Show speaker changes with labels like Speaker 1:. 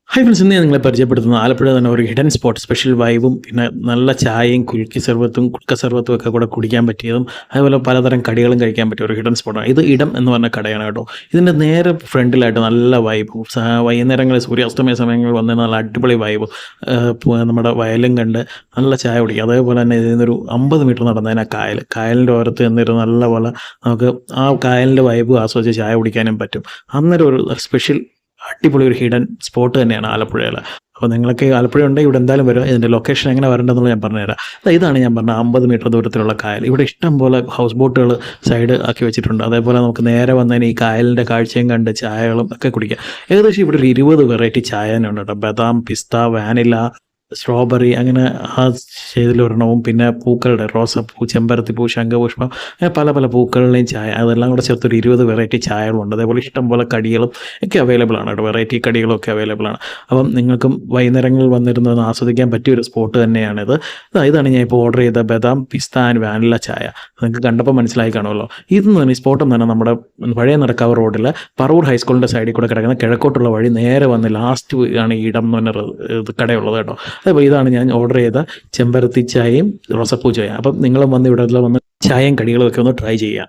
Speaker 1: Hi friends, ഇന്ന് ഞാൻ നിങ്ങളെ പരിചയപ്പെടുത്തുന്നത് ആലപ്പുഴ തന്നെ ഒരു ഹിഡൻ സ്പോട്ട്, സ്പെഷ്യൽ വൈബും പിന്നെ നല്ല ചായയും കുൽക്കി സർബത്തും കുൽക്ക സർബത്തും ഒക്കെ കൂടെ കുടിക്കാൻ പറ്റിയതും അതുപോലെ പലതരം കടികളും കഴിക്കാൻ പറ്റിയ ഒരു ഹിഡൻ സ്പോട്ടാണ്. ഇത് ഇടം എന്ന് പറഞ്ഞ കടയാണ് കേട്ടോ. ഇതിൻ്റെ നേരെ ഫ്രണ്ടിലായിട്ട് നല്ല വൈബും വൈകുന്നേരങ്ങളിൽ സൂര്യാസ്തമയ സമയങ്ങളിൽ വന്ന് നല്ല അടിപൊളി വൈബും നമ്മുടെ വയലും കണ്ട് നല്ല ചായ കുടിക്കുക. അതേപോലെ തന്നെ ഇതിൽ നിന്നൊരു 50 മീറ്റർ നടന്നതിന് കായലിൻ്റെ ഓരത്ത് നിന്നിരുന്ന് നല്ല പോലെ നമുക്ക് ആ കായലിൻ്റെ വൈബ് ആസ്വദിച്ച് ചായ കുടിക്കാനും പറ്റും. അന്നേരം ഒരു സ്പെഷ്യൽ അടിപൊളി ഒരു ഹിഡൻ സ്പോട്ട് തന്നെയാണ് ആലപ്പുഴയിൽ. അപ്പോൾ നിങ്ങളൊക്കെ ആലപ്പുഴ ഉണ്ടെങ്കിൽ ഇവിടെ എന്തായാലും വരും. ഇതിൻ്റെ ലൊക്കേഷൻ എങ്ങനെ വരേണ്ടതെന്നുള്ളത് ഞാൻ പറഞ്ഞുതരാം. ഇതാണ് ഞാൻ പറഞ്ഞ 50 മീറ്റർ ദൂരത്തിലുള്ള കായൽ. ഇവിടെ ഇഷ്ടം പോലെ ഹൗസ് ബോട്ടുകൾ സൈഡ് ആക്കി വെച്ചിട്ടുണ്ട്. അതേപോലെ നമുക്ക് നേരെ വന്നതിന് ഈ കായലിൻ്റെ കാഴ്ചയും കണ്ട് ചായകളും ഒക്കെ കുടിക്കാം. ഏകദേശം ഇവിടെ ഒരു 20 വെറൈറ്റി ചായ തന്നെ ഉണ്ട് കേട്ടോ. ബദാം, പിസ്ത, വാനില, സ്ട്രോബെറി, അങ്ങനെ ആ ചെയ്തിലൊരെണ്ണവും പിന്നെ പൂക്കളുടെ റോസപ്പൂ, ചെമ്പരത്തിപ്പൂ, ശംഖുപുഷ്പം, അങ്ങനെ പല പല പൂക്കളുടെയും ചായ, അതെല്ലാം കൂടെ ചേർത്തൊരു 20 വെറൈറ്റി ചായകളുണ്ട്. അതേപോലെ ഇഷ്ടംപോലെ കടികളും ഒക്കെ അവൈലബിൾ ആണ് കേട്ടോ. വെറൈറ്റി കടികളൊക്കെ അവൈലബിൾ ആണ്. അപ്പം നിങ്ങൾക്കും വൈകുന്നേരങ്ങളിൽ വന്നിരുന്നത് ആസ്വദിക്കാൻ പറ്റിയൊരു സ്പോട്ട് തന്നെയാണിത്. ഇതാണ് ഞാൻ ഇപ്പോൾ ഓർഡർ ചെയ്ത ബദാം, പിസ്ത ആൻഡ് വാനില ചായ. നിങ്ങൾക്ക് കണ്ടപ്പോൾ മനസ്സിലായി കാണുമല്ലോ. ഇതെന്ന് പറഞ്ഞാൽ ഈ സ്പോട്ട് എന്ന് പറഞ്ഞാൽ നമ്മുടെ പഴയ നടക്കാവ് റോഡിൽ പറവൂർ ഹൈസ്കൂളിൻ്റെ സൈഡിൽ കൂടെ കിടക്കുന്ന കിഴക്കോട്ടുള്ള വഴി നേരെ വന്ന് ലാസ്റ്റ് ആണ് ഈ ഇടം എന്ന് പറഞ്ഞ കടയുള്ളത് കേട്ടോ. അപ്പോൾ ഇതാണ് ഞാൻ ഓർഡർ ചെയ്ത ചെമ്പരത്തി ചായയും റോസപ്പൂ ചായ. അപ്പം നിങ്ങളും വന്ന് ഇവിടെ വന്ന് ചായയും കടികളും ഒക്കെ ഒന്ന് ട്രൈ ചെയ്യുക.